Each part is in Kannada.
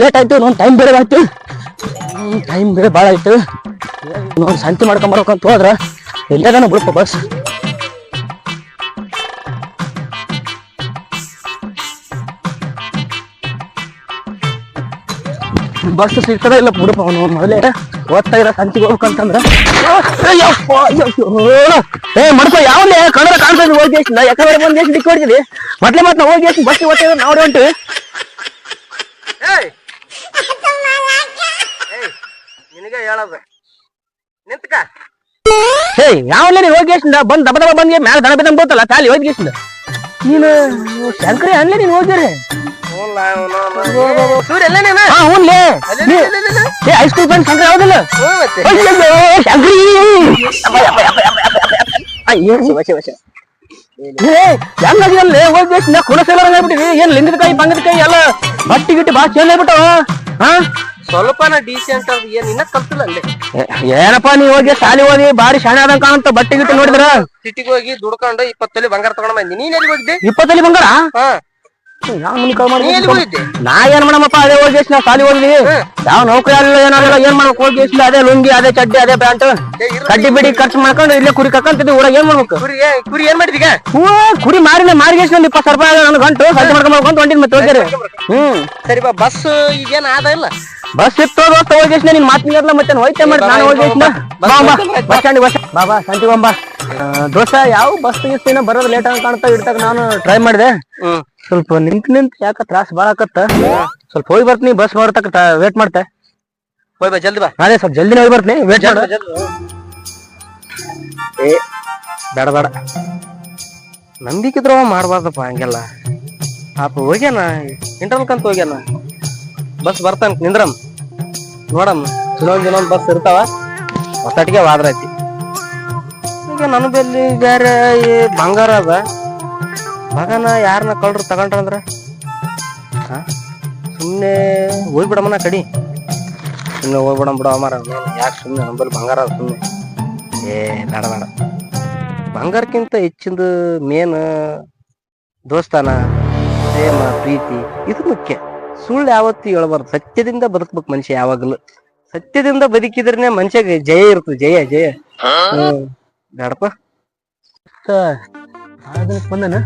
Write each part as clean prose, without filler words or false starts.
ಲೇಟ್ ಆಯ್ತು ನೋಡಿ ಟೈಮ್ ಬೇರೆ ಆಯ್ತು ಟೈಮ್ ಬೇರೆ ಭಾಳ ಆಯ್ತು ನೋಡಿ ಶಾಂತಿ ಮಾಡ್ಕೊಂಬರ್ಬೇಕಂತ ಹೋದ್ರ ಎಲ್ಲದಾನ ಬಿಡಪ್ಪ ಬಸ್ ಬಸ್ ಸಿಗ್ತದ ಇಲ್ಲ ಬಿಡಪ್ಪ ಅವನು ಮೊದಲೇ ಓದ್ತಾ ಇರೋ ಸಂತಿಗೆ ಹೋಗ್ಬೇಕಂತಂದ್ರ ಮಡ್ಪ ಯಾವನೇ ಕನ್ನಡ ಕಾಣ್ತದೆ ಹೋಗಿ ಯಾಕಂದ್ರೆ ಬಂದ್ ಎಷ್ಟು ದಿಕ್ಕ ಹೊಡ್ತಿದ್ವಿ ಮೊದ್ಲೇ ಮತ್ತೆ ಹೋಗಿ ಎಷ್ಟು ಬಸ್ ಓದ್ತಿದ್ರೆ ನಾವು ಹೊಂಟಿವಿ ನಿನಗೆ ಹೇಳದ ನಿಂತ್ಕ ಯಾವಲ್ಲ ನೀನು ಹೋಗಿ ಎಷ್ಟು ಬಂದ್ ದಬ ದಬ ಬಂದ್ಗೆ ಮ್ಯಾಲ ದಣ ಬಿದ್ದಂಗ್ ಬೋತಲ್ಲ ತಾಲಿ ಹೋಗಿ ಎಷ್ಟು ನೀನು ಶಂಕರಿ ಅನ್ಲೇ ನೀನು ಹೋಗ್ಯಾರ ಹೈಸ್ಕೂಲ್ ಫ್ರೆಂಡ್ ಶಂಕರ್ ಯಾವ್ದಲ್ಲ ಶಂಕರಿ ಹೆಂಗಾಗಿಲ್ಲ ಹೋಗಿ ಎಷ್ಟು ಕುಣಸೆಲ್ಲ ಆಗ್ಬಿಟ್ಟಿವಿ ಏನ್ ಲಿಂಗದ ಕೈ ಬಂಗದ ಕೈ ಎಲ್ಲ ಬಟ್ಟಿ ಗಿಟ್ಟಿ ಬಾ ಚೇಂಜ್ ಆಗ್ಬಿಟ್ಟವ ಸ್ವಲ್ಪನ ಡೀಸೆಂಟ್ ಅದ್ ಏನ್ ಇನ್ನ ಕಲ್ತಿಲ್ಲ ಅಲ್ಲಿ ಏನಪ್ಪಾ ನೀ ಹೋಗಿ ಶಾಲಿ ಹೋಗಿ ಬಾರಿ ಶಾಣೆ ಆದಂಗ ಕಾಣಂತ ಬಟ್ಟೆ ಗಿಟ್ಟಿ ನೋಡಿದ್ರ ಸಿಟಿಗೆ ಹೋಗಿ ದುಡ್ಕೊಂಡು 20 ತೊಲಿ ಬಂಗಾರ ತಗೊಂಡ್ ಬಂದಿ ನೀನ್ ಎಲ್ಲಿ ಹೋಗಿದ್ದೆ 20 ತೊಲಿ ಬಂಗಾರ ನಾ ಏನ್ ಮಾಡಮ್ಮಪ್ಪ ಅದೇ ಹೋಗಿ ನಾ ಶಾಲಿ ಹೋದ್ವಿ ಯಾವ ನೌಕರಿ ಆಗಲಿಲ್ಲ ಏನಾಗಲ್ಲ ಏನ್ ಮಾಡ್ಬೇಕು ಹೋಗಿ ಅದೇ ಲುಂಗಿ ಅದೇ ಚಡ್ಡಿ ಅದೇ ಪ್ಯಾಂಟ್ ಕಡ್ಡಿ ಬಿಡಿ ಖರ್ಚು ಮಾಡ್ಕೊಂಡು ಇಲ್ಲೇ ಕುರಿ ಕಕ್ಕಂತಿದ್ವಿ ಊರಾಗ ಏನ್ ಮಾಡ್ಬೇಕು ಕುರಿ ಏನ್ ಮಾಡಿದೀಗ ಕುರಿ ಮಾರಿನ ಮಾರಿಗೇಶ್ 20 ರೂಪಾಯಿ ನನ್ ಗಂಟು ಖರ್ಚು ಮಾಡ್ಕೊಂಡ್ ಹೊಂಟಿದ್ ಮತ್ತೆ ಹೋಗ್ಯಾರ ಸರಿ ಬಾ ಬಸ್ ಈಗೇನ್ ಆದ ಇಲ್ಲ ಬಸ್ ಇತ್ತು ಹೋಗೇಶ್ ನಿನ್ ಮಾತಿಲ್ಲ ಮತ್ತೆ ಹೋಯ್ತೆ ಮಾಡಿ ನಾನು ಹೋಗೇಶ್ ಬಸ್ ಸ್ಟ್ಯಾಂಡ್ ಬಾಬಾ ಶಾಂತಿಗೊಂಬ ದೋಸ್ತ ಯಾವ ಬಸ್ ಗಿಸ್ತಿನ ಬರೋದು ಲೇಟ್ ಅಂತ ಕಾಣ್ತಾ ಇಡ್ತಾಗ ನಾನು ಟ್ರೈ ಮಾಡಿದೆ ಸ್ವಲ್ಪ ನಿಂತ್ ಯಾಕ ತ್ರಾಸ ಬಾಳ ಆಕತ್ತ ಸ್ವಲ್ಪ ಹೋಗಿ ಬರ್ತೀನಿ ಬಸ್ ನೋಡ್ತಕ್ಕ ವೇಟ್ ಮಾಡ್ತೆ ಹೋಯ್ ಬಾ ಜಲ್ದಿ ಬಾ ಅದೇ ಸ್ವಲ್ಪ ಜಲ್ದಿನ ಹೋಗಿ ಬರ್ತೀನಿ ವೇಟ್ ಮಾಡ ಬೇಡ ಬೇಡ ನಂಬಿಕಿದ್ರವ ಮಾಡ್ಬಾರ್ದಪ್ಪ ಹಂಗೆಲ್ಲ ಪಾಪ ಹೋಗ್ಯಾನ ಇಂಟರ್ವಲ್ ಕಂತ ಹೋಗ್ಯಾನ ಬಸ್ ಬರ್ತಾನ ನಿಂದ್ರಮ್ ನೋಡಮ್ ಇನ್ನೊಂದ್ ಬಸ್ ಇರ್ತಾವ ಹೊಸಟಿಗೆ ವಾದ್ರ ಐತಿ ಈಗ ನನ್ನ ಬೆಲ್ಲಿ ಬೇರೆ ಬಂಗಾರ ಅದ ಮಗನ ಯಾರನ್ನ ಕಳ್ರು ತಗೊಂಡ್ರಂದ್ರ ಸುಮ್ನೆ ಹೋಗ್ಬಿಡಮ್ಮನ ಕಡಿ ಸುಮ್ನೆ ಹೋಗ್ಬಿಡಮ್ ಬಿಡ ಅಮಾರ ಯಾಕೆ ಸುಮ್ನೆ ನಂಬಲ್ಲಿ ಬಂಗಾರ ಅದ ಸುಮ್ನೆ ಬೇಡ ಬೇಡ ಬಂಗಾರಕ್ಕಿಂತ ಹೆಚ್ಚಿಂದು ಮೇನ್ ದೋಸ್ತಾನ ಪ್ರೇಮ ಪ್ರೀತಿ ಇದು ಮುಖ್ಯ ಸುಳ್ಳು ಯಾವತ್ತು ಹೇಳ್ಬಾರ್ದು ಸತ್ಯದಿಂದ ಬದುಕ್ಬೇಕು ಮನುಷ್ಯ ಯಾವಾಗಲೂ ಸತ್ಯದಿಂದ ಬದುಕಿದ್ರನೆ ಮನುಷ್ಯಗೆ ಜಯ ಇರ್ತದೆ ಜಯ ಜಯ ಬೇಡಪ್ಪ ಬಂದನ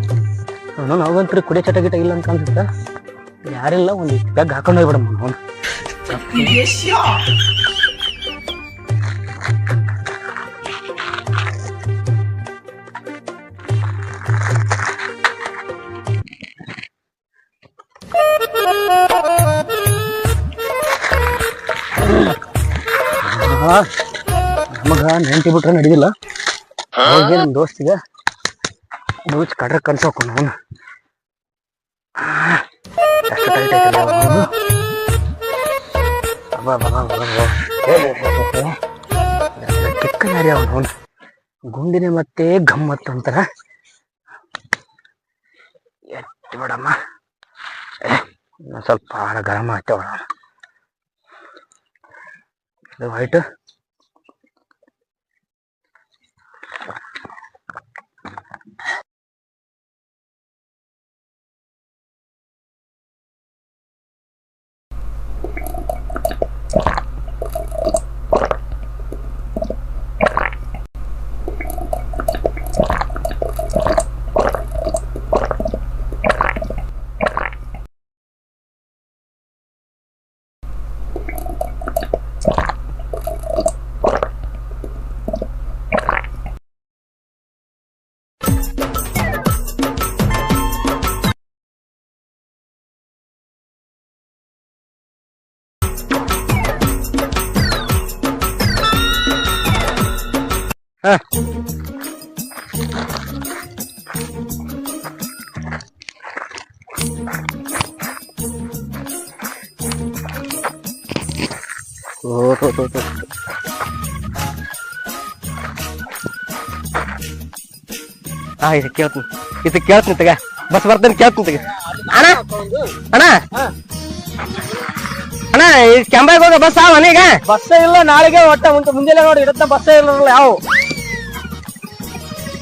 ನಾವಂತ್ರಿ ಕುಡಿಯ ಚಟ ಗಿಟ ಇಲ್ಲ ಅಂತ ಅನ್ಸುತ್ತ ಯಾರಿಲ್ಲ ಒಂದು ಬ್ಯಾಗ್ ಹಾಕೊಂಡು ಹೋಗ್ಬಿಡಮ್ಮ ಅವನು ನಮಗ ನೆಂಟಿ ಬಿಟ್ರೆ ನಡಿದಿಲ್ಲ ಹೋಗಿ ನಮ್ ದೋಸ್ತಿಗ ಬೂಚ್ ಕಡ್ರ ಕನ್ಸೋಕು ಅವನು ಎಷ್ಟು ಟೈಟ್ ಐತಿಲ್ಲ ಅವನು ಚಿಕ್ಕ ಯಾರಿ ಅವನು ಗುಂಡಿನೇ ಮತ್ತೆ ಗಮ್ಮತ್ತು ಅಂತಾರ ಎತ್ತಿ ಬಿಡಮ್ಮ ಸ್ವಲ್ಪ ಭಾಳ ಗರಮ ಆಗ್ತೇವ ಇದು ವೈಟ್ ಇದು ಕೇಳ್ತೀನಿ ತಗ ಬಸ್ ಬರ್ತೇನೆ ಕೇಳ್ತೀನಿ ತಗ ಅಣ್ಣ ಅಣ್ಣ ಅಣ್ಣ ಈ ಕೆಂಬಾಯಿಗೆ ಹೋಗ ಬಸ್ ಅವ ಈಗ ಬಸ್ಸೇ ಇಲ್ಲ ನಾಳೆಗೆ ಒಟ್ಟ ಮುಂಜಾನೆ ನೋಡಿ ಇಡತ್ತ ಬಸ್ಸೇ ಇಲ್ಲ ಯಾವ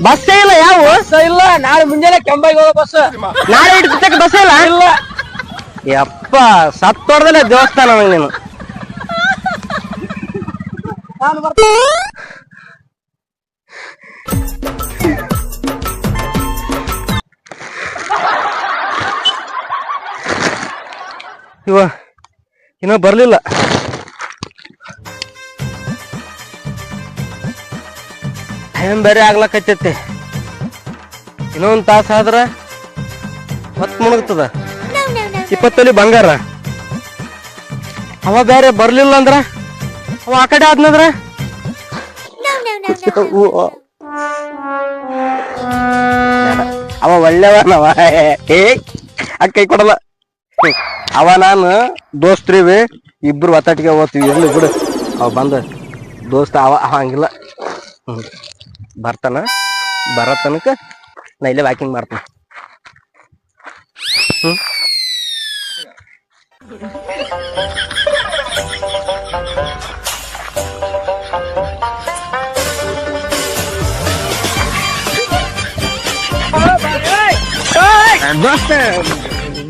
ಬಸ್ಸೇ ಇಲ್ಲ ಯಾವ ಬಸ್ ಇಲ್ಲ ನಾಳೆ ಮುಂಜಾನೆ ಕೆಂಬಾಯಿಗೆ ಹೋಗೋ ಬಸ್ ನಾಳೆ ಇಡ್ತಕ್ಕ ಬಸ್ ಇಲ್ಲ ಇಲ್ಲ ಯಪ್ಪ ಯಪ್ಪ ಸತ್ತೋಡ್ದಲ್ಲ ದೇವಸ್ಥಾನ ನಂಗೆ ನೀನು ಇವ ಇನ್ನ ಬರ್ಲಿಲ್ಲ. ಟೈಮ್ ಬೇರೆ ಆಗ್ಲಕತ್ತೈತಿ. ಇನ್ನೊಂದ್ ತಾಸ ಆದ್ರ ಹೊತ್ತು ಮುಣಗ್ತದ. 20 ತೊಲಿ ಬಂಗಾರ. ಅವ ಬೇರೆ ಬರ್ಲಿಲ್ಲ ಅಂದ್ರ ಅವ ಆ ಕಡೆ ಆದ್ನಂದ್ರ ಅವ ಒಳ್ಳೆವನವ. ಆ ಕೈ ಕೊಡಲ್ಲ. ಅವ ನಾನು ದೋಸ್ತ್ರಿವಿ ಇಬ್ರು ಒತ್ತಟಿಗೆ ಓದ್ತೀವಿ. ಇರ್ಲಿ ಬಿಡು. ಅವ ಬಂದ ದೋಸ್ತ ಅವ ಹಂಗಿಲ್ಲ. ಬರ್ತಾನ. ಬರೋ ತನಕ ನಾ ಇಲ್ಲೇ ವಾಕಿಂಗ್ ಮಾಡ್ತಾನ. ದೋಸ್ತ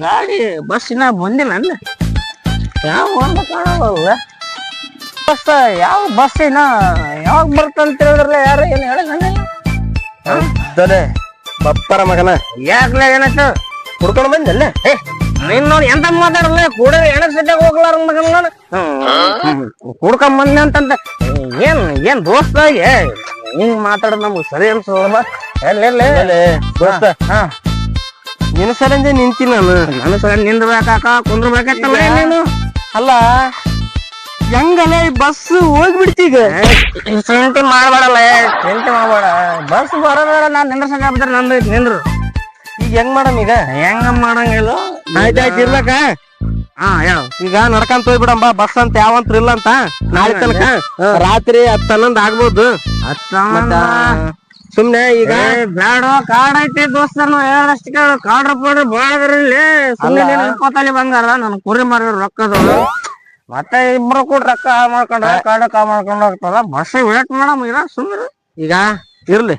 ಗಾಡಿ ಬಸ್ ಇನ್ನ ಬಂದಿಲ್ಲ ಅಂದ ಯಾವ ಒಂದು ಕಾಣಲ್ಲ. ದೋಸ್ತ ಯಾವ ಬಸ್ ಇನ್ನ ಯಾವಾಗ ಬರ್ತಂತ ಹೇಳಿದ್ರಲ್ಲ ಯಾರು ಏನು ಹೇಳ ಬಪ್ಪರ ಮಗನ ಯಾಕಲೇ ಏನಾಯ್ತು ಹುಡ್ಕೊಂಡು ಬಂದಲ್ಲ. ನೀನ್ ನೋಡಿ ಎಂತ ಮಾತಾಡಲ್ಲ ಕೂಡ ಎಣ ಸದ್ಯಾಗ ಹೋಗ್ಲಾರ ಮಗನ ಕುಡ್ಕೊಂಡ್ ಬಂದೆ ಅಂತಂತ ಏನ್ ದೋಸ್ತಾಗೆ ಹಿಂಗ್ ಮಾತಾಡೋದ್ ನಮ್ಗೆ ಸರಿ ಅನ್ಸೋಲ್ಲ. ದೋಸ್ತ ನಿನ್ನ ಸಲಂದೆ ನಿಂತಿ ನಾನು. ನನ್ನ ಸಲ ನಿಂದ್ರಬೇಕಾಕ ಕುಂದ್ರಬೇಕತ್ತಲ್ಲ ನೀನು. ಅಲ್ಲ ಹೆಂಗಲ್ಲ ಈ ಬಸ್ ಹೋಗ್ಬಿಡ್ತೀಗ. ಚಿಂತೆ ಮಾಡ್ಬೇಡಲ್ಲ ಚಿಂತೆ ಮಾಡ್ಬೇಡ. ಬಸ್ ಬರೋದ್ರ ನಾನ್ ನಿಂದ್ರಸಂಗ ನಂದು ನಿಂದ್ರು. ಈಗ ಹೆಂಗ್ ಮಾಡಮ್ ಈಗ? ಹೆಂಗ ಮಾಡಂಗಿಲ್ಲ. ಆಯ್ತಾಯ್ತು ಇರ್ಲಕ. ಯಾವ ಈಗ ನಡ್ಕಂತ ಹೋಗ್ಬಿಡಂಬ. ಬಸ್ ಅಂತ ಯಾವಂತ್ರ ಇಲ್ಲ ಅಂತ. ನಾಳೆ ತನಕ ರಾತ್ರಿ 10-11 ಆಗ್ಬೋದು. ಸುಮ್ನೆ ಈಗ ಬ್ಯಾಡ ಕಾಡ್ ಐತಿ ದೋಸ್ತನು ಹೇಳದಷ್ಟು ಕೇಳು. ಕಾಡ್ರ ಪಡ್ರಿ ಬಾಳದ್ರಲ್ಲಿ ಸುಮ್ಮನೆ ಕೋತಾಲಿ ಬಂಗಾರ ನನ್ ಕುರಿ ಮಾರಿ ರೊಕ್ಕದವ್ರು ಮತ್ತೆ ಇಬ್ರು ಕೂಡ ರೊಕ್ಕ ಮಾಡ್ಕೊಂಡ್ರ ಕಾಡಕ್ಕ ಮಾಡ್ಕೊಂಡ್ ಹೋಗ್ತದ. ಬಸ್ ವೇಟ್ ಮಾಡಮ್ ಈಗ ಸುಮ್ಮನೆ. ಈಗ ಇರ್ಲಿ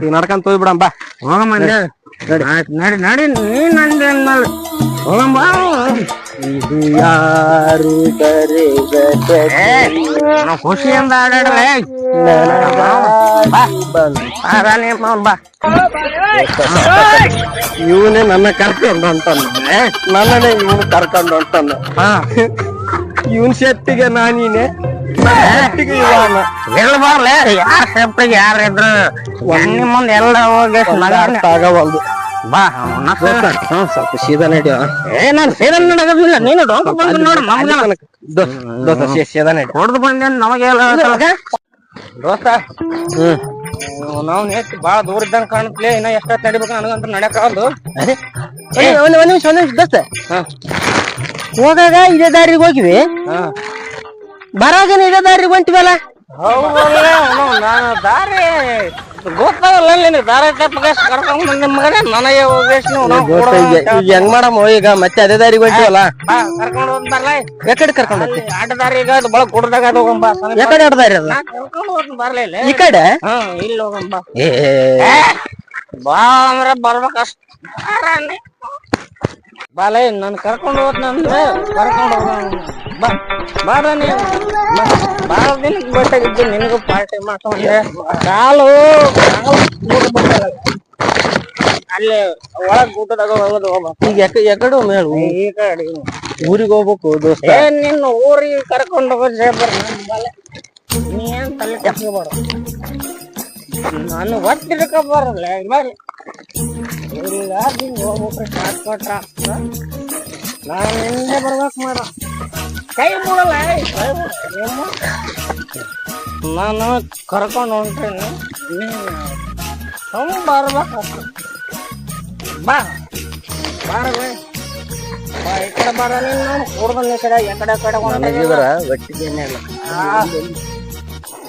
ಈಗ ನಡ್ಕಂತ ಹೋಗ್ಬಿಡಂಬ. ಹೋಗಮ್ಮ ನಡಿ ನಡಿ ನೀನ್ ನಂದಿ ಅಂದ್ಮೇಲೆ ಹೋಗಮ್ಮ. ಇದು ಯಾರು ಖುಷಿಯಿಂದ ಆಡಾಡಲೇ ಬಾ. ಇವನೇ ನನ್ನ ಕರ್ಕೊಂಡು ಹೊಂಟಾನ. ನನ್ನನೇ ಇವನು ಕರ್ಕೊಂಡು ಹೊಂಟಾನ. ಇವನ್ ಶೆಟ್ಟಿಗೆ ನಾನೀನೆ ಹೇಳ್ಬಾರ್ಲೆ ಯಾರ ಸೇಫ್ಟಿಗೆ ಯಾರಿದ್ರು ಮುಂದೆ ಎಲ್ಲ ಹೋಗಿ ಆಗವಲ್ದು. ಬಾ ಸ್ವಲ್ಪ ಸೀದಾ ನಡಿಯೋ. ನಾನು ಸೀದಾ ನಡಗೋದಿಲ್ಲ. ನೀನು ಡೊಂಕ ಬಂದು ನೋಡು ನಮ್ಗೆ ದೋಸ್ತ ಸೀದಾ ನಡಿ. ಹೊಡೆದು ಬಂದೆ ನಮಗೆಲ್ಲ ದೋಸ್ತ. ನಾವು ನೆಟ್ ಬಾಳ ದೂರ ಇದ್ದಂಗ ಕಾಣತ್ಲೆ. ಇನ್ನ ಎಷ್ಟೊತ್ತು ನಡಿಬೇಕು ನನಗಂತ ನಡ್ಯಾಕಲ್ದು. ಒಂದ್ ನಿಮಿಷ ದೋಸ್ತ. ಹೋಗಾಗ ಇದೇ ದಾರಿಗೆ ಹೋಗಿವಿ. ಬರಾಗನ ಇದೇ ದಾರಿಗೆ ಹೊಂಟಿವಲ್ಲ. ಹೌದಲ್ಲ ನಾನು ದಾರಿ ಗೊತ್ತಾಗಲ್ಲ ನಿನಗೆ. ದಾರಿ ಕರ್ಕೊಂಡ್ ಬಂದ ಮಗನೇ ನನಗೆ ಈಗ ಹೆಂಗ್ ಮಾಡಮ್ಮ? ಈಗ ಮತ್ತೆ ಅದೇ ದಾರಿಗೆ ಹೊಂಟಿವಲ್ಲ. ಕರ್ಕೊಂಡು ಹೋದ್ ಬರ್ಲ. ಯಾಕಡೆ ಕರ್ಕೊಂಡು ಹೋಗ್ತಿ? ಆಟ ದಾರಿ ಈಗ ಅದು ಬಳ ಕುಡ್ದಾಗ ಅದು ಹೋಗಂಬ. ಯಾಕಡೆ ಆಟ ದಾರಿ ಅದ? ಕರ್ಕೊಂಡು ಹೋದ್ ಬರ್ಲಿಲ್ಲ ಈ ಕಡೆ. ಇಲ್ಲಿ ಹೋಗಂಬ. ಬಾ ಅಂದ್ರೆ ಬರ್ಬೇಕಷ್ಟ ಬಾಲೇ. ನನ್ ಕರ್ಕೊಂಡು ಹೋದ್ನಂದ್ರೆ ಕರ್ಕೊಂಡು ಹೋಗ. ಬಾರ ನೀನು ಬಾಳ ದಿನಕ್ಕೆ ಬೇಕಾಗಿದ್ದು. ನಿನಗೂ ಪಾರ್ಟಿ ಮಾಡ್ಕೊಂಡೆ ಕಾಲು ಅಲ್ಲಿ ಒಳಗ್ ಊಟದಾಗ ಹೋಗೋದು ಹೋಗ್ಬೇಕು. ಈಗ ಎಕಡೆ ಮೇಳು ಈ ಕಡೆ ಊರಿಗೆ ಹೋಗ್ಬೇಕು ದೋಸ್ತ. ನಿನ್ನ ಊರಿಗೆ ಕರ್ಕೊಂಡು ಹೋಗೋದು ಸೇಬರ್. ನೀ ಏನ್ ತಲೆ ಕೆಡ್ಸ್ಕೊಬೇಡ. ನಾನು ಒತ್ತಿಡ್ಕ ಬರಲ್ಲ ಬರ್ರಿ. ಇಲ್ಲ ಹಿಂಗ್ ಹೋಗ್ಬಿಟ್ರೆ ಸ್ಟಾರ್ಟ್ ಕೊಟ್ರ ನಾನು ಹಿಂದೆ ಬರ್ಬೇಕು ಮಾಡ. ಕೈ ಬಿಡಲ್ಲ ನಾನು ಕರ್ಕೊಂಡು ಹೊಂಟೇನಿ. ನೀನು ಬರ್ಬೇಕಷ್ಟ. ಬಾ ಬಾರ ಬಾ ಈ ಕಡೆ ಬಾರ. ನೀನು ನಾನು ಕೂಡ್ಬಂದ ಕಡೆ ಎಕಡೆ ಕಡೆ ಒಟ್ಟಿಗೆ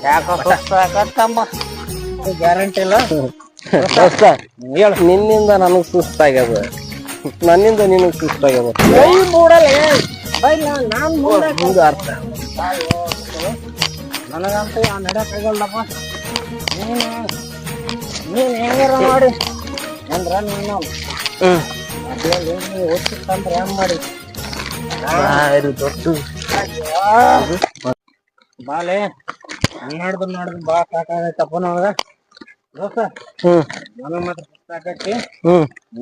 ಯಾಕೋ ಸುಸ್ತಾಕತ್ತಂಬ. ಗ್ಯಾರಂಟಿ ಇಲ್ಲ ದೋಸ್ತ. ನಿನ್ನಿಂದ ನನಗ್ ಸುಸ್ತಾಗ್ಯದ. ನನ್ನಿಂದ ನಿನಗ್ ಸುಸ್ತಾಗ್ಯದ. ಕೈ ಮೂಡಲ್ಲ ನಾನ್ ಮೂಡ ಅರ್ಥ ನನಗಂತೂ ಯಾವ ನಡ್ಯಾಕಾಗಲ್ಲಪ್ಪ. ನೀನ್ ಹೆಂಗಾರ ಮಾಡಿ ಅಂದ್ರ ನೀನು ಓದ್ತಿತ್ತಂದ್ರ ಹೆಂಗ್ ಮಾಡಿ ಬಾಲೆ ನಾಡ್ದು ಬಾ ಸಾಕಾಗೈತಪ್ಪ ನಮಗ ದೋಸ್ತ. ನನಗ್ ಮಾತ್ರ ಸಾಕೈತಿ.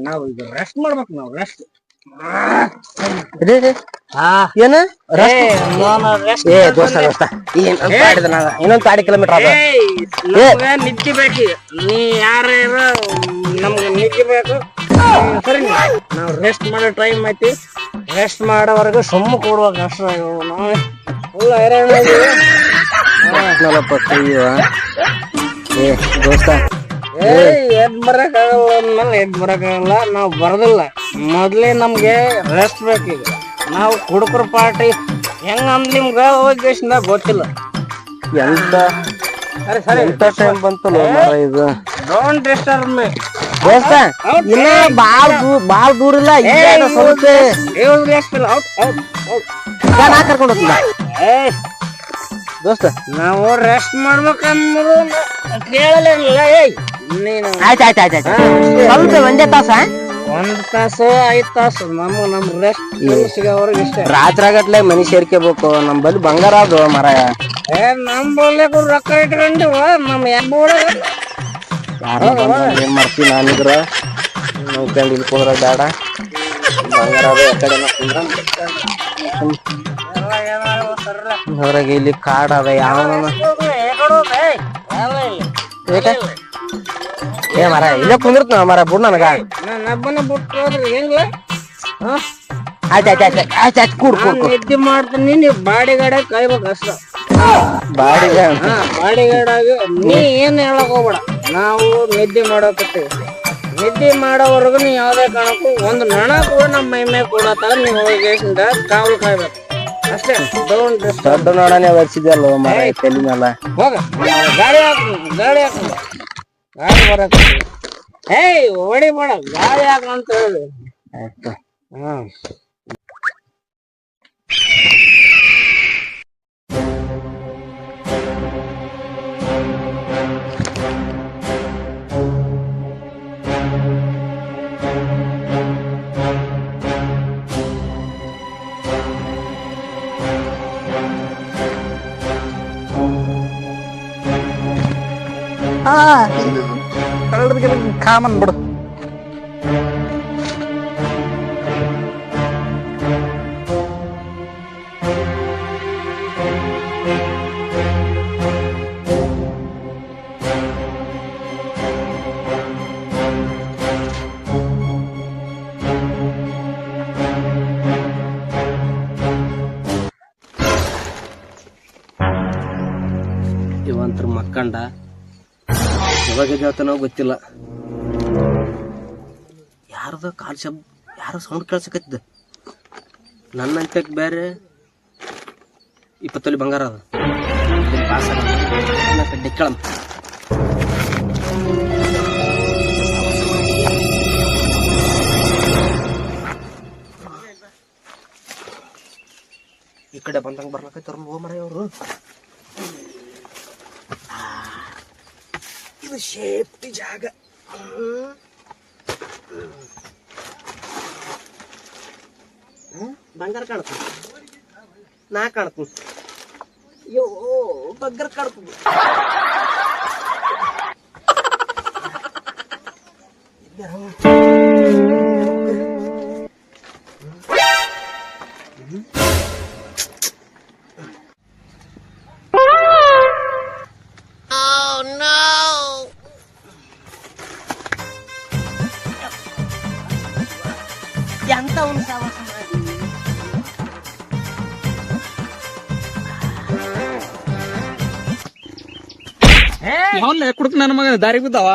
ನಾವ್ ಈಗ ರೆಸ್ಟ್ ಮಾಡ್ಬೇಕು. ನಾವು ರೆಸ್ಟ್ ಏನ ಇನ್ನೊಂದ್ 40 ಕಿಲೋಮೀಟರ್ ನಿದ್ದೆ ಬೇಕು. ನೀ ಯಾರ ನಮ್ಗೆ ನಿದ್ದೆ ಬೇಕು. ಸರಿ ನಾವ್ ರೆಸ್ಟ್ ಮಾಡೋ ಟೈಮ್ ಐತಿ. ರೆಸ್ಟ್ ಮಾಡೋವರೆಗೂ ಸುಮ್ಮ ಕೊಡುವಾಗ ಅಷ್ಟ. ಫುಲ್ ಹೈರಾಣ ದೋಸ್ತ. ಎದ್ ಬರಕಾಗಲ್ಲ. ನಾವ್ ಬರದಿಲ್ಲ. ಮೊದ್ಲೇ ನಮ್ಗೆ ರೆಸ್ಟ್ ಬೇಕೀಗ. ನಾವು ಕುಡುಕರ ಪಾರ್ಟಿ ಹೆಂಗ ಅಂದ್ ನಿಮ್ಗ ಹೋಗಿಂದ ಗೊತ್ತಿಲ್ಲ. ಎಂತ ಸರಿ ಟೈಮ್ ಬಂತಲ್ಲ ಇದು. ಡೋಂಟ್ ಡಿಸ್ಟರ್ಬ್ ಮೀ ದೋಸ್ತ. ಇನ್ನ ಬಾಳ್ ದೂರ ಇಲ್ಲ. ಸ್ವಲ್ಪ ಕರ್ಕೊಂಡು ಹೋಗ್ತಿಲ್ಲ ದೋಸ್ತ. ನಾವು ರೆಸ್ಟ್ ಮಾಡ್ಬೇಕಂದ್ರು ಕೇಳಲಿಲ್ಲ. ಆಯ್ತಾಯ್ತಾಯ್ತು ಸ್ವಲ್ಪ ಒಂದೇ ತಾಸ 1 ತಾಸು 5 ತಾಸು ನಮ್ ರೆಸ್ಟ್ ಸಿಗೋವರೆಗೆ ಇಷ್ಟ. ರಾತ್ರಾಗಟ್ಲೆ ಮನಿ ಸೇರ್ಕೋಬೇಕು. ನಮ್ ಬಲ್ಲಿ ಬಂಗಾರ ಅದು ಮರಾಯ. ನಮ್ ಬಲ್ಲಿ ರೊಕ್ಕ ಇಟ್ಕೊಂಡಿವ. ನಮ್ ಏನ್ ಮಾಡ್ತೀನಿ ನಾನಿದ್ರ ನೋಡ್ಕೊಂಡು ಇಲ್ಲಿ ಕುಂದ್ರ ಬೇಡ. ಬಂಗಾರ ಅದು ಕಡೆ ಹೊರಗೆ ಇಲ್ಲಿ ಕಾಡ್ ಅದ. ಯಾವ ಮರ ಇಲ್ಲೇ ಕುಂದಿರ್ತ ಮರ ಬಿಡ್ ನನಗ. ಆಯ್ತಾಯ್ತಾಯ್ತು ಕೂಡ್ ನಿದ್ದೆ ಮಾಡ್ತೀನಿ. ನೀವ್ ಬಾಡಿಗಾಡ ಕಾಯ್ಬೇಕು ಅಷ್ಟ. ಬಾಡಿಗಾಡ ನೀ ಏನ್ ಹೇಳಕ್ ಹೋಗ್ಬೇಡ. ನಾವು ನಿದ್ದೆ ಮಾಡೋಕತ್ತೀವಿ. ನಿದ್ದೆ ಮಾಡೋವರೆಗೂ ನೀ ಯಾವ್ದೇ ಕಾರಣಕ್ಕೂ ಒಂದು ನಣ ಕೂಡ ನಮ್ಮ ಮೈ ಮೇಲೆ ಕೊಡತ್ತಾಗ ನೀವ್ ಹೋಗಿಂದ ಕಾವಲು ಕಾಯ್ಬೇಕು ಅಷ್ಟೇ. ದೊಡ್ಡ ನೋಡನೆ ಬರ್ಸಿದ್ಯಲ್ಲ ಮರ ತಲೆ ಮೇಲ. ಹೋಗ ಗಾಡಿ ಹಾಕ ಗಾಡಿ ಬರಕ್. ಹೊಡಿಬೇಡ ಗಾಡಿ ಹಾಕ ಅಂತ ಹೇಳಿ. ಆಯ್ತು. ಕಾಮನ್ ಬಿಡು. ಇವಂತರ ಮಕ್ಕಂಡ ಯಾವಾಗ ಹೇಳ್ತಾನೋ ಗೊತ್ತಿಲ್ಲ. ಯಾರದ ಕಾಲ್ ಶಬ್ದ, ಯಾರೋ ಸೌಂಡ್ ಕೇಳ್ಸಕತ್ತಿದ್ದ. ನನ್ನಂತಕ್ ಬೇರೆ 20 ತೊಲಿ ಬಂಗಾರ ಅದ. ಡಿಕ್ಕಳಂ ಈ ಕಡೆ ಬಂದಂಗ ಬರ್ಲಕೈತಾರ ಮರ ಇವರು. ಇದು ಸೇಫ್ಟಿ ಜಾಗ. ಬಂಗಾರ ಕಾಣತ, ನಾ ಕಾಣತ. ಅಯ್ಯೋ ಬಂಗಾರ ಕಾಣ್ತದ. ಎಂತ ಒಂದು ಸಾವಾಸ ಮಾಡಿ ಕುಡ್ಕ ನನ್ನ ಮಗನ ದಾರಿ ಬಿದ್ದಾವ.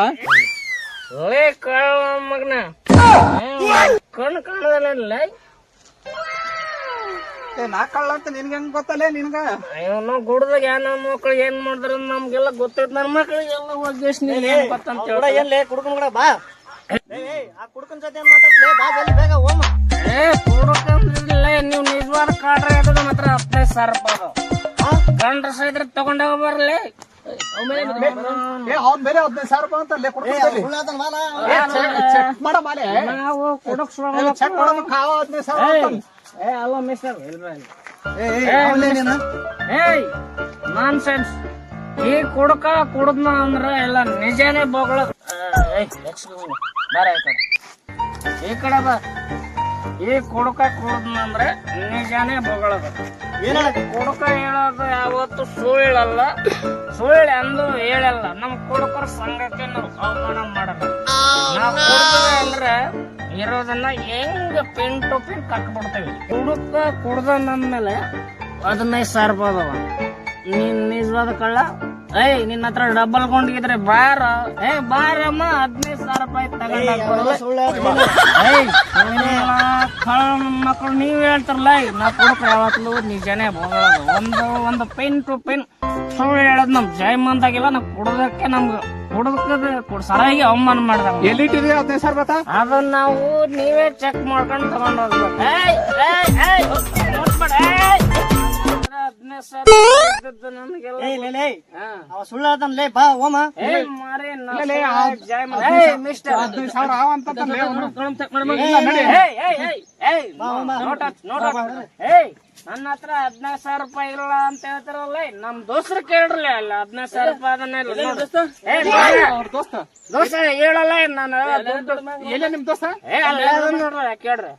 ಮಗನ ಕಣ್ಣು ಕಾಣದಲ್ಲ. ನಾ ಕಳ್ಳ ಅಂತ ನಿನ್ಗೆ ಹೆಂಗ್ ಗೊತ್ತಲ್ಲೇ ನಿನ್ಗ? ಇವನು ಗುಡ್ದಾಗ ಏನ ಮಕ್ಳು ಏನ್ ಮಾಡಿದ್ರ ನಮ್ಗೆಲ್ಲ ಗೊತ್ತೈತ್. ನನ್ನ ಮಕ್ಳಿಗೆಲ್ಲ ಹೋಗಿ ಕುಡ್ಕೊಂಡ್ ಕೂಡ ಬಾ. ಕುಡ್ಕೊಂಡ್ ಜೊತೆ ಏನ್ ಮಾತಾಡ್ತೇ ಬಾ ಜಲ್ದಿ ಬೇಗ ಹೋಮ. ಕುಡ್ಕೊಂಡ್ರಿಲ್ಲ ನೀವು ನಿಜವಾದ ಕಾಡ್ರೆ ಅದು ಮಾತ್ರ ಅಪ್ಲೈ ಸರ್ಪ ಅದು. ಗಂಡ್ರ ಸೈದ್ರ ತಗೊಂಡಾಗ ಬರ್ಲಿ. ನಾವು ಕುಡಕ್ ಅಲ್ಲ ಮಿಸ್ಟರ್ ಏಯ್ ನಾನ್ ಸೆನ್ಸ್ ಈ ಕುಡ್ಕ ಕುಡ್ದ್ನ ಅಂದ್ರ ಎಲ್ಲ ನಿಜಾನೇ ಬೋಗಳ ಬಾರ ಈ ಕಡೆ ಬಾ ಈ ಕುಡ್ಕ ಕುಡ್ದ್ನ ಅಂದ್ರೆ ನಿಜಾನೇ ಬೋಗಳದ ಕುಡ್ಕ ಹೇಳೋದು ಯಾವತ್ತು ಸುಳ್ಳಲ್ಲ ಸುಳ್ಳು ಎಂದು ಹೇಳಲ್ಲ ನಮ್ ಕುಡ್ಕರ ಸಂಘಕ್ಕೆ ನಾವು ಅವಮಾನ ಮಾಡಲ್ಲ ನಾವು ಕುಡ್ದ್ವಿ ಅಂದ್ರೆ ಇರೋದನ್ನ ಹೆಂಗ ಪಿನ್ ಟು ಪಿನ್ ಕಟ್ಬಿಡ್ತೇವಿ ಕುಡ್ಕ ಕುಡ್ದ ನಮ್ಮೇಲೆ 15,000 ರೂಪಾಯಿ ಅದಾವ ನೀನ್ ನಿಜವಾದ ಕಳ್ಳ ಏಯ್ ನಿನ್ನ ಹತ್ರ ಡಬಲ್ ಕೊಂಡಿದ್ರೆ ಬಾರ ಬಾರಮ್ಮ 15,000 ರೂಪಾಯಿ ತಗೊಂಡ ಮಕ್ಕಳು ನೀವ್ ಹೇಳ್ತಾರಲ್ಲ ನಾ ಕುಡ್ಕ ಯಾವತ್ತೂ ನಿಜಾನೇ ಬೋಗಳದು ಒಂದು ಪಿನ್ ಟು ಪಿನ್ ಸುಳ್ಳು ಹೇಳೋದ್ ನಮ್ ಜಯಮಂತಾಗಿಲ್ಲ ನಾವ್ ಕುಡ್ದಕ್ಕೆ ನಮ್ಗೆ ಕುಡ್ದಕ್ಕದ ಸರಿಯಾಗಿ ಅವಮಾನ ಮಾಡ್ದಾಗ ಎಲ್ಲಿಟ್ಟಿದೆ 15,000 ರೂಪಾಯಿ ಅದನ್ನ ನಾವು ನೀವೇ ಚೆಕ್ ಮಾಡ್ಕೊಂಡು ತಗೊಂಡ್ ಹೋಗ್ಬೇಕು ಸುಳ್ಳು ಹೇಳ್ತಾನಲೇ ಬಾ ಓಮ ನನ್ನ ಹತ್ರ 15,000 ರೂಪಾಯಿ ಇಲ್ಲ ಅಂತ ಹೇಳ್ತಾರಲ್ಲ ನಮ್ ದೋಸ್ತ್ರ ಕೇಳ್ರಲ್ಲ ಅಲ್ಲ 15,000 ರೂಪಾಯಿ ಅದನ್ನ ದೋಸ್ತ ಹೇಳಲ್ಲ ನಾನು ನಿಮ್ ದೋಸ್ತ ನೋಡ್ರ ಕೇಳ್ರಿ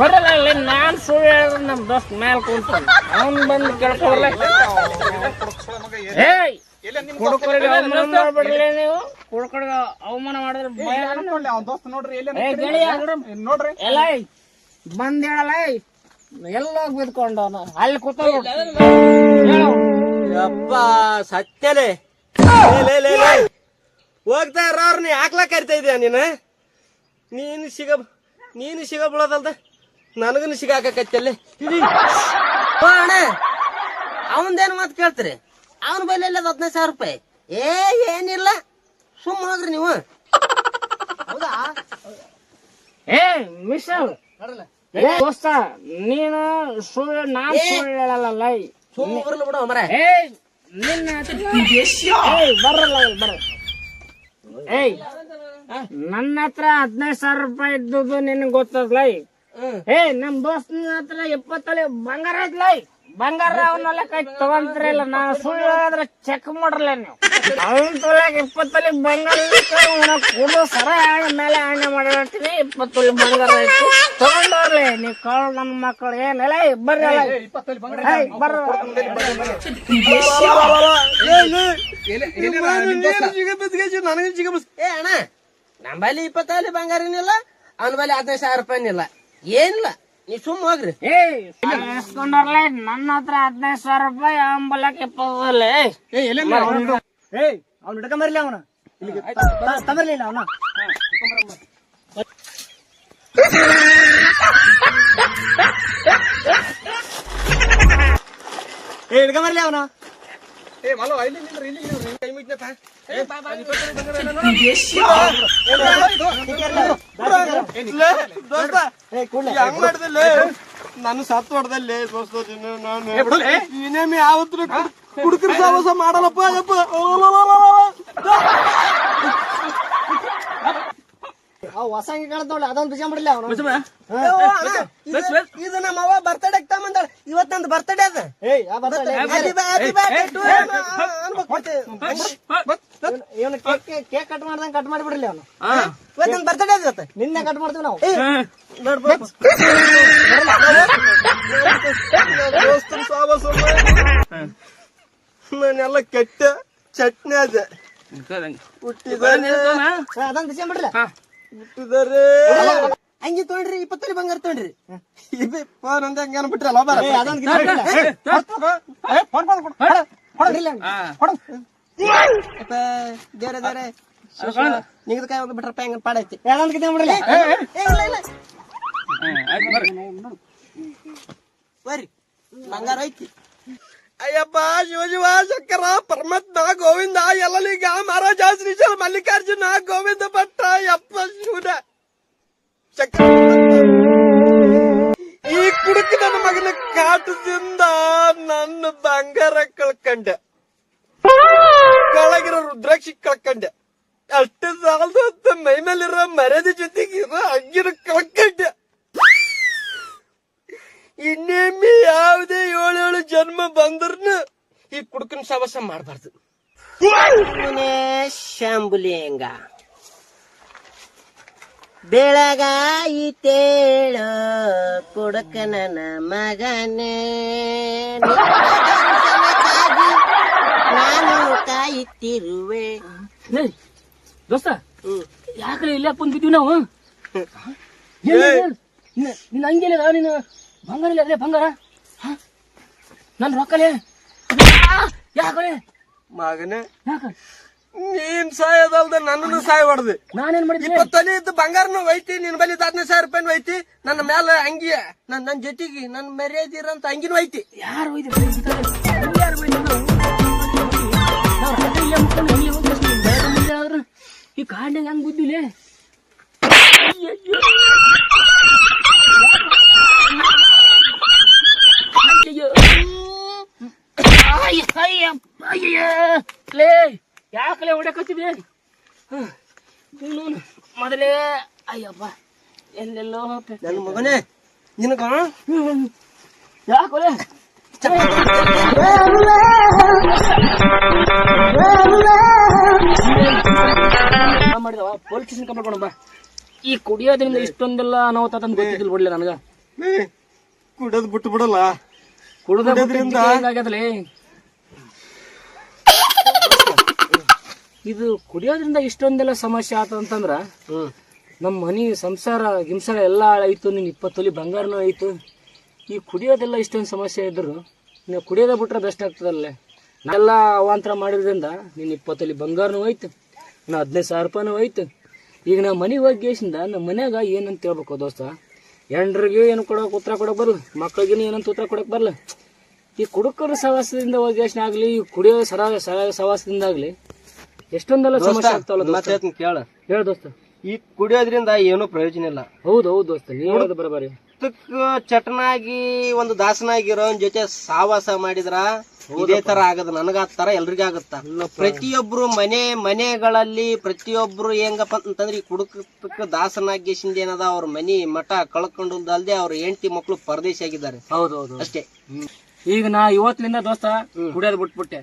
ಬರಲ್ಲ ನಾನ್ ಸುಳ್ಳು ಹೇಳಿದ್ರೆ ನಮ್ ದೋಸ್ತ್ ಮ್ಯಾಲ ಕೂತಾನ ಅವ್ನ್ ಬಂದು ಕೇಳ್ಕೊಲ್ಲ ಕುಡ್ಕರಿಗೆ ಅವಮಾನ ಮಾಡ್ಬಿಡ್ಲಿ ನೀವು ಕುಡ್ಕರಿಗೆ ಅವಮಾನ ಮಾಡಿದ್ರೆ ದೋಸ್ತ ನೋಡ್ರಿ ನೋಡ್ರಿ ಎಲ್ಲ ಬಂದ್ ಹೇಳಲ್ಲ ಎಲ್ಲ ಬಿದ್ಕೊಂಡು ಅಲ್ಲಿ ಕೂತ ಯಪ್ಪ ಸತ್ಯಲೇ ಹೋಗ್ತಾ ಇರೋರ್ನ ಯಾಕ್ಲಾ ಕರಿತಾ ಇದೀಯ ನೀನು ಸಿಗ ಬಿಡೋದಲ್ದ ನನಗನು ಸಿಗಾಕತ್ತಲ್ಲಿ ಅಣ್ಣ ಅವಂದೇನು ಮಾತು ಕೇಳ್ತೀರಿ ಅವನ ಬೈಲಿ 15,000 ರೂಪಾಯಿ ಏನಿಲ್ಲ ಸುಮ್ಮ ಹೋಗ್ರಿ ನೀವು ಹೌದಾ ಮಿಶಲ್ ದೋಸ್ತ ನೀನು ಸುಳ್ಳು ನಾನ್ ಸುಳ್ಳು ಹೇಳಲ್ಲ ಸುಮ್ಮ ಬರಲ್ಲ ಬಿಡು ಮರ ನಿನ್ನ ಬರಲ್ಲ ಬರ ನನ್ನ ಹತ್ರ 15,000 ರೂಪಾಯಿ ಇದ್ದುದು ನಿನಗೆ ಗೊತ್ತದ್ಲ ನಮ್ ದೋಸ್ತನ ಹತ್ರ 20 ತೊಲೆ ಬಂಗಾರ ಐತ್ಲೈ ಬಂಗಾರ ಅವನ್ನೆಲ್ಲ ಕೈ ತಗೊಂತಿರಲ್ಲ ನಾನು ಸುಳ್ಳು ಹೇಳಿದ್ರೆ ಚೆಕ್ ಮಾಡ್ರಲ್ಲ ನೀವು ಅವನ್ ತೊಲೆಗ 20 ತೊಲೆ ಬಂಗಾರ ಕುಡು ಸರ ಮೇಲೆ ಆಣೆ ಮಾಡಿರ್ತೀವಿ 20 ತೊಲೆ ಬಂಗಾರ ಐತಿ ತಗೊಂಡೋರ್ಲಿ ನೀವ್ ಕಳ್ಳ ನನ್ನ ಮಕ್ಕಳು ಏನೆಲ್ಲ ಬರ್ರಿ ನನಗೆ ಸಿಗ ಅಣ್ಣ ನಮ್ಮ ಬಲ್ಲಿ 20 ತೊಲೆ ಬಂಗಾರ ಏನಿಲ್ಲ ಅವನ ಬಲ್ಲಿ 15,000 ರೂಪಾಯಿನಿಲ್ಲ ಏನಿಲ್ಲ ನೀ ಸುಮ್ಮ ಹೋಗ್ರಿ ಎಸ್ಕೊಂಡರ್ಲೆ ನನ್ನ ಹತ್ರ 15,000 ರೂಪಾಯಿ ಅಂಬಲಕ್ಕೆ 20 ಅವ್ನು ಹಿಡ್ಕೊಂಬರ್ಲಿ ಅವನ ತಮರ್ಲಿಲ್ಲ ಅವನ ಹಿಡ್ಕೊಂಬರ್ಲಿ ಅವನ ಕೈ ಮುಗಿದ್ನಪ್ಪ ನಾನು ಸತ್ತು ಹೊಡೆದಲ್ಲಿ ನಾನು ಯಾವತ್ತು ಕುಡುಕರ ಸಾವಾಸ ಮಾಡಲ್ಲಪ್ಪ ಹೊಸಂಗಿ ಕಾಣತ್ ನೋಡಿ ಅದೊಂದು ಬಿಜ ಬಿಡ್ಲಿ ಅವನು ಇದು ನಮ್ಮ ಅವ್ವ ಬರ್ತಡೇ ತಗೊಂಬಂದಾಳ ಇವತ್ತು ನಂದು ಬರ್ತಡೇ ಅದ ಇವನು ಕೇಕ್ ಕಟ್ ಮಾಡ್ದಂಗ ಕಟ್ ಮಾಡಿ ಬಿಡ್ಲಿ ಅವನು ಇವತ್ತು ನಂದು ಬರ್ತಡೇ ಅದ ಇವತ್ತು ನಿನ್ನೆ ಕಟ್ ಮಾಡ್ತೀವಿ ನಾವು ದೋಸ್ತರು ಸಾವಾಸ ನಾನೆಲ್ಲ ಕೆಟ್ಟ ಚಟ್ನಿ ಅದ ಅದೊಂದು ಬಿಜ ಬಿಡ್ಲಿ ಹುಟ್ಟಿದಾರೆ ಹಂಗೆ ತೊಗೊಂಡ್ರಿ 20 ತೊಲೆ ಬಂಗಾರ ತೊಗೊಂಡ್ರಿ ಫೋನ್ ಅಂದ ಹಂಗ ಅನ್ಬಿಟ್ರಲ್ಲ ದೇವ್ರೆ ದೇವ್ರೆ ನಿಗದ ಕಾಯಿ ಹೋಗಿ ಬಿಟ್ರಪ್ಪ ಹೆಂಗ ಪಾಡೈತಿ ಬರ್ರಿ ಬಂಗಾರ ಐತಿ ಅಯ್ಯಪ್ಪ ಶಿವಜಿವ ಶಂಕರ ಪರಮಾತ್ಮ ಗೋವಿಂದ ಎಲ್ಲಲಿಗ ಮಹಾರಾಜ ಶ್ರೀಶೈಲ ಮಲ್ಲಿಕಾರ್ಜುನ ಗೋವಿಂದ ಭಟ್ಟ ಯಪ್ಪ ಶಿವನ ಶಂಕರ ಈ ಕುಡುಕ ನನ್ನ ಮಗನ ಕಾಟದಿಂದ ನನ್ನ ಬಂಗಾರ ಕಳ್ಕಂಡೆ ಕೆಳಗಿರೋ ರುದ್ರಾಕ್ಷಿ ಕಳ್ಕಂಡೆ ಅಷ್ಟು ಸಾಲದ ಮೈ ಮೇಲಿರೋ ಮರ್ಯಾದೆ ಜೊತೆಗಿರೋ ಅಂಗಿನ ಕಳ್ಕಂಡೆ ಇನ್ನೊಮ್ಮೆ ಯಾವುದೇ 7 ಜನ್ಮ ಬಂದ್ರನು ಈ ಕುಡುಕನ ಸವಸ ಮಾಡಬಾರ್ದು. ಶಾಂಬುಲಿಂಗ ಬೆಳಗಾಯಿತೇಳ ಕುಡುಕನ ಮಗನೇ ನಾನು ಕಾಯುತ್ತಿರುವೆ. ದೋಸ್ತ ಯಾಕ್ರೆ ಇಲ್ಲೇ ಕುಂತ್ ಬಿದ್ದೀವಿ ನಾವು? ನಿನ್ನ ಹಂಗೇನಿಲ್ಲ, ನೀನು ಬಂಗಾರ ಇಲ್ಲ ಅದೇ ಬಂಗಾರ ನನ್ ರೊಕ್ಕಲೇ ಯಾಕಲೆ ಮಗನೇ ಯಾಕ ನೀನ್ ಸಾಯೋದಲ್ದ ನನ್ನನ್ನು ಸಾಯಬಾರ್ದು. ನಾನೇನ್ ಮಾಡಿದ್ದೆ? 20 ತೊಲಿ ಇದ್ದು ಬಂಗಾರನು ಒಯ್ತಿ, ನಿನ್ ಬಲಿ 15,000 ರೂಪಾಯಿ ಒಯ್ತಿ, ನನ್ನ ಮೇಲೆ ಅಂಗಿ ನನ್ನ ಜೊತೆಗೆ ನನ್ನ ಮರ್ಯಾದಿರಂತ ಅಂಗಿನೂ ಐತಿ. ಯಾರು ಒಯ್ದು ಈ ಕಾಂಡೆ ಹೆಂಗ್ ಬುದ್ಧಿಲೇ? ಲೇ ಯಾಕಲೇ ಹೊಡಕತ್ತಿದೆ ಮೊದಲೇ? ಅಯ್ಯಪ್ಪ ಎಲ್ಲೆಲ್ಲೋ ನನ್ನ ಮಗನೇ ನಿನಗ ಯಾಕಲೆ ಮಾಡಿದವ ಪೊಲೀಸ್ ಸ್ಟೇಷನ್ ಕಂಪ್ಲೇಂಟ್ ಕೊಡೋಣ ಬಾ. ಈ ಕುಡಿಯೋದ್ರಿಂದ ಇಷ್ಟೊಂದೆಲ್ಲ ಅನಾಹುತ ತಂದು ಗೊತ್ತಿದ್ದಿಲ್ಲ ಬಿಡ್ಲಿ ನನಗ. ಕುಡಿಯೋದ್ ಬಿಟ್ಟು ಬಿಡಲ್ಲ, ಕುಡಿದ್ರಿಂದ ಹೆಂಗಾಗ್ಯದಲೇ ಇದು. ಕುಡಿಯೋದ್ರಿಂದ ಇಷ್ಟೊಂದೆಲ್ಲ ಸಮಸ್ಯೆ ಆತಂತಂದ್ರ ನಮ್ಮ ಮನಿ ಸಂಸಾರ ಗಿಂಸಾರ ಎಲ್ಲ ಹಾಳಾಯ್ತು. ನೀನ್ 20 ತೊಲಿ ಬಂಗಾರನೂ ಆಯ್ತು. ಈ ಕುಡಿಯೋದೆಲ್ಲ ಇಷ್ಟೊಂದು ಸಮಸ್ಯೆ ಇದ್ರು ನೀವು ಕುಡಿಯೋದ ಬಿಟ್ರೆ ಬೆಸ್ಟ್ ಆಗ್ತದಲ್ಲೇ. ನಾವೆಲ್ಲ ಅವಾಂತರ ಮಾಡಿದ್ರಿಂದ ನೀನ್ 20 ತೊಲಿ ಬಂಗಾರನೂ ಹೋಯ್ತು, ನಾ 15,000 ರೂಪಾಯಿನೂ ಹೋಯ್ತು. ಈಗ ನಾ ಮನೆಗೆ ಹೋಗಿಸಿಂದ ನಮ್ಮ ಮನ್ಯಾಗ ಏನಂತ ಹೇಳ್ಬೇಕು ದೋಸ್ತ? ಹೆಂಡ್ರಿಗೆ ಏನು ಕೊಡೋಕೆ ಉತ್ತರ ಕೊಡಕ್ ಬರಲ್ಲ, ಮಕ್ಕಳಿಗೇನು ಏನಂತ ಉತ್ತರ ಕೊಡಕ್ ಬರಲ್ಲ. ಈ ಕುಡುಕರ ಸವಾಸದಿಂದ ಹೋಗಿ ಆಗ್ಲಿ, ಈ ಕುಡಿಯೋ ಸವಾಸದಿಂದ ಆಗ್ಲಿ ಎಷ್ಟೊಂದೆಲ್ಲ ಸಮಸ್ಯೆ ಆಗ್ತಾವಲ್ಲ. ಹೇಳ ದೋಸ್ತ. ಈ ಕುಡಿಯೋದ್ರಿಂದ ಏನೂ ಪ್ರಯೋಜನ ಇಲ್ಲ. ಹೌದು ದೋಸ್ತ, ನೀ ಹೇಳೋದು ಬರಬಾರಿ. ಚಟನಾಗಿ ಒಂದು ದಾಸನಾಗಿರೋ ಜೊತೆ ಸಾವಾಸ ಮಾಡಿದ್ರ ಇದೇ ತರ ಆಗದ. ನನಗಾಗ್ತಾರ, ಎಲ್ರಿಗೂ ಆಗತ್ತ. ಪ್ರತಿಯೊಬ್ರು ಮನೆಗಳಲ್ಲಿ ಪ್ರತಿಯೊಬ್ರು ಹೆಂಗಪ್ಪ ಅಂತಂದ್ರೆ ಈ ಕುಡುಕಕ್ಕೆ ದಾಸನಾಗಿ ಏನದ ಅವ್ರ ಮನಿ ಮಠ ಕಳ್ಕೊಂಡಲ್ದೆ ಅವ್ರ ಹೆಂಡತಿ ಮಕ್ಕಳು ಪರದೇಶ ಆಗಿದ್ದಾರೆ. ಹೌದೌದು ಅಷ್ಟೇ. ಈಗ ನಾ ಇವತ್ತಿನಿಂದ ದೋಸ್ತ ಕುಡಿಯೋದ್ ಬಿಟ್ಬಿಟ್ಟೆ.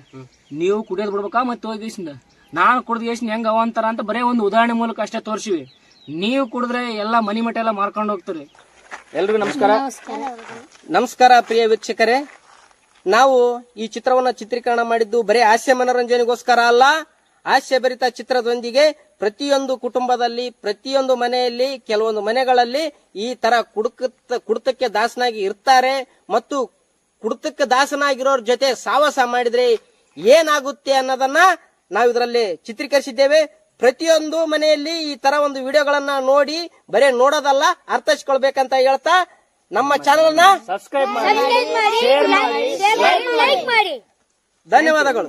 ನೀವು ಕುಡಿಯೋದ್ ಬಿಡ್ಬೇಕಾ? ಮತ್ತೆ ಹೋಗಿಸಿಂದ ನಾನು ಕುಡ್ದು ಎಷ್ಟು ಹೆಂಗ ಅವಂತಾರ ಅಂತ ಬರೇ ಒಂದು ಉದಾಹರಣೆ ಮೂಲಕ ಅಷ್ಟೇ ತೋರ್ಸಿವಿ. ನೀವು ಕುಡಿದ್ರೆ ಎಲ್ಲಾ ಮನಿ ಮಠ ಎಲ್ಲ ಮಾರ್ಕೊಂಡು ಹೋಗ್ತೀರಿ. ಎಲ್ರಿಗೂ ನಮಸ್ಕಾರ. ನಮಸ್ಕಾರ ಪ್ರಿಯ ವೀಕ್ಷಕರೇ. ನಾವು ಈ ಚಿತ್ರವನ್ನ ಚಿತ್ರೀಕರಣ ಮಾಡಿದ್ದು ಬರೀ ಹಾಸ್ಯ ಮನೋರಂಜನೆಗೋಸ್ಕರ ಅಲ್ಲ, ಹಾಸ್ಯಭರಿತ ಚಿತ್ರದೊಂದಿಗೆ ಪ್ರತಿಯೊಂದು ಕುಟುಂಬದಲ್ಲಿ ಪ್ರತಿಯೊಂದು ಮನೆಯಲ್ಲಿ ಕೆಲವೊಂದು ಮನೆಗಳಲ್ಲಿ ಈ ತರ ಕುಡಿತಕ್ಕೆ ದಾಸನಾಗಿ ಇರ್ತಾರೆ ಮತ್ತು ಕುಡಿತಕ್ಕೆ ದಾಸನಾಗಿರೋರ್ ಜೊತೆ ಸಾವಾಸ ಮಾಡಿದ್ರೆ ಏನಾಗುತ್ತೆ ಅನ್ನೋದನ್ನ ನಾವು ಇದರಲ್ಲಿ ಚಿತ್ರೀಕರಿಸಿದ್ದೇವೆ. ಪ್ರತಿಯೊಂದು ಮನೆಯಲ್ಲಿ ಈ ತರ ಒಂದು ವಿಡಿಯೋಗಳನ್ನ ನೋಡಿ ಬರೀ ನೋಡೋದಲ್ಲ, ಅರ್ಥೈಸ್ಕೊಳ್ಬೇಕಂತ ಹೇಳ್ತಾ ನಮ್ಮ ಚಾನೆಲ್ ನ ಸಬ್ಸ್ಕ್ರೈಬ್ ಮಾಡಿ, ಶೇರ್ ಮಾಡಿ, ಲೈಕ್ ಮಾಡಿ. ಧನ್ಯವಾದಗಳು.